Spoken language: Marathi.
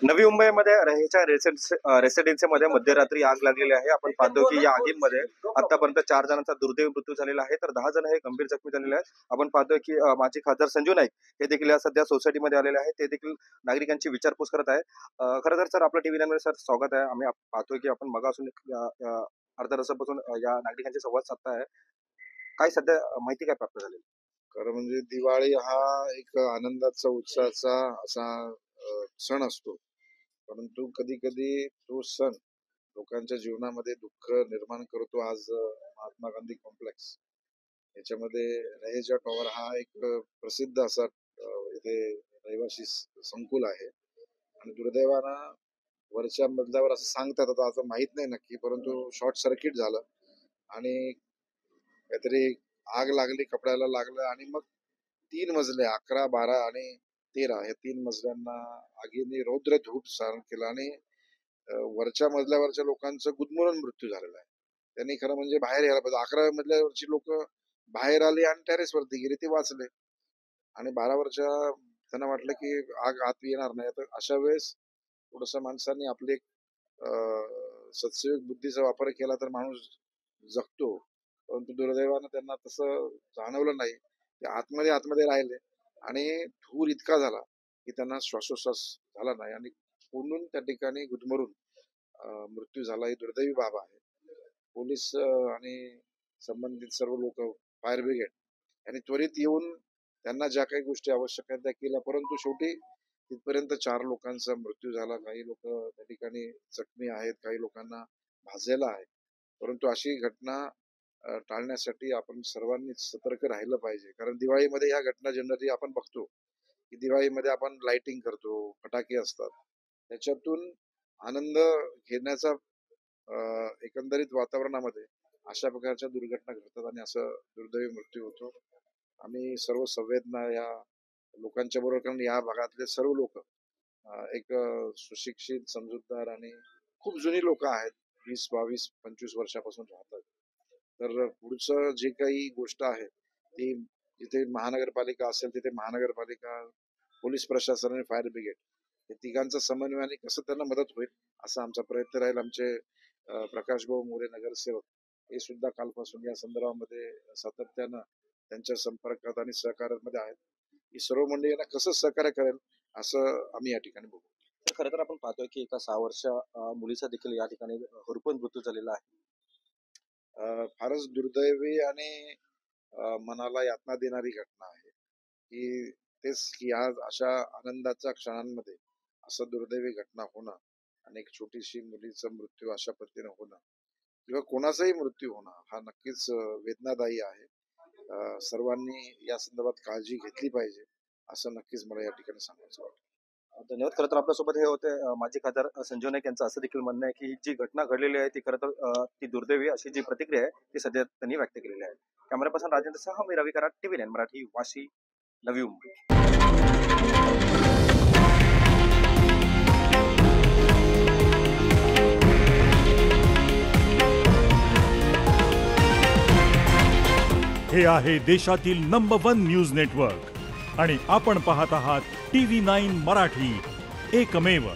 नवी मुंबईमध्ये ह्याच्या रेसिडेन्सीमध्ये मध्यरात्री आग लागलेली आहे। आपण पाहतो की या आगीमध्ये आतापर्यंत 4 जणांचा दुर्दैवी मृत्यू झालेला आहे, तर 10 जण हे गंभीर जखमी झालेले आहेत। आपण पाहतोय की माजी खासदार संजू नाईक हे देखील सध्या सोसायटीमध्ये आलेले आहेत, ते देखील नागरिकांची विचारपूस करत आहे। खरं तर सर आपलं टीव्ही 9 मध्ये सर स्वागत आहे। आम्ही पाहतोय की आपण मगापासून अर्ध्या तासापासून या नागरिकांशी संवाद साधताय। काय सध्या माहिती काय प्राप्त झाली? खरं म्हणजे दिवाळी हा एक आनंदाचा उत्साहाचा असा सण असतो, परंतु कधी कधी तो सण लोकांच्या जीवनामध्ये दुःख निर्माण करतो। आज महात्मा गांधी कॉम्प्लेक्स याच्यामध्ये रहेजा टॉवर हा एक प्रसिद्ध असा इथे रहिवासी संकुल आहे आणि दुर्दैवानं वरच्या मजल्यावर असं सांगतात, आता असं माहित नाही नक्की, परंतु शॉर्ट सर्किट झालं आणि काहीतरी आग लागली, कपड्याला लागलं आणि मग 3 मजले 11, 12 आणि 13 या 3 मजल्यांना आगीने रौद्र धूप धारण केलं आणि वरच्या मजल्यावरच्या लोकांचं गुदमरून मृत्यू झालेला आहे। त्यांनी खरं म्हणजे बाहेर यायला पाहिजे। 11व्या मजल्यावरची लोक बाहेर आली आणि टेरेसवरती गेली, ते वाचले आणि 12वरच्या त्यांना वाटलं की आग आत येणार नाही। तर अशा वेळेस थोडस माणसांनी आपली सत्सविक बुद्धीचा वापर केला तर माणूस जगतो, परंतु दुर्दैवानं त्यांना तसं जाणवलं नाही। ते आतमध्ये राहिले आणि धूर इतका झाला की त्यांना श्वासोश्वास झाला नाही आणि कोंडून त्या ठिकाणी गुदमरून मृत्यू झाला। ही दुर्दैवी बाब आहे। पोलीस आणि संबंधित सर्व लोक, फायर ब्रिगेड यांनी त्वरित येऊन त्यांना ज्या काही गोष्टी आवश्यक आहेत त्या केल्या, परंतु शेवटी तिथपर्यंत 4 लोकांचा मृत्यू झाला। काही लोक त्या ठिकाणी जखमी आहेत, काही लोकांना भाजलेला आहे। परंतु अशी घटना टाळण्यासाठी आपण सर्वांनीच सतर्क राहिलं पाहिजे, कारण दिवाळीमध्ये ह्या घटना जनरली आपण बघतो की दिवाळीमध्ये आपण लाइटिंग करतो, फटाके असतात, त्याच्यातून आनंद घेण्याचा एकंदरीत वातावरणामध्ये अशा प्रकारच्या दुर्घटना घडतात आणि असं दुर्दैवी मृत्यू होतो। आम्ही सर्व संवेदना या लोकांच्या बरोबर, कारण या भागातले सर्व लोक एक सुशिक्षित, समजूतदार आणि खूप जुनी लोक आहेत, 20, 22, 25 वर्षापासून राहतात। तर पुढचं जे काही गोष्ट आहे ती जिथे महानगरपालिका असेल तिथे महानगरपालिका, पोलीस प्रशासन आणि फायर ब्रिगेड हे तिघांचा समन्वयाने कसं त्यांना मदत होईल असा आमचा प्रयत्न राहील। आमचे प्रकाश भाऊ मोरे नगरसेवक हे सुद्धा कालपासून या संदर्भामध्ये सातत्यानं त्यांच्या संपर्कात आणि सहकार्यामध्ये आहेत। ही सर्व मंडळी यांना कसं सहकार्य करेल असं आम्ही या ठिकाणी बघू। तर खरं तर आपण पाहतोय की एका 6 वर्षा मुलीचा देखील या ठिकाणी होरपळून मृत्यू झालेला आहे। फारच दुर्दैवी आणि मनाला यातना देणारी घटना आहे की तेच की आज अशा आनंदाच्या क्षणांमध्ये असं दुर्दैवी घटना होणं आणि एक छोटीशी मुलीचा मृत्यू अशा पद्धतीने होणं किंवा कोणाचाही मृत्यू होणं हा नक्कीच वेदनादायी आहे। सर्वांनी या संदर्भात काळजी घेतली पाहिजे असं नक्कीच मला या ठिकाणी सांगायचं वाटतं। धन्यवाद। खरं तर आपल्यासोबत हे होते माजी खासदार संजू नाईक यांचं असं देखील म्हणणं आहे की जी घटना घडलेली आहे ती खरं तर ती दुर्दैवी अशी जी प्रतिक्रिया आहे ती सध्या त्यांनी व्यक्त केलेली आहे। कॅमेरा पर्सन राजेंद्र सह मी रवी कराड, टीव्ही 9 मराठी, वाशी, नवी मुंबई। हे आहे देशातील नंबर 1 न्यूज नेटवर्क आणि आपण पाहत आहात टीव्ही 9 मराठी, एकमेव।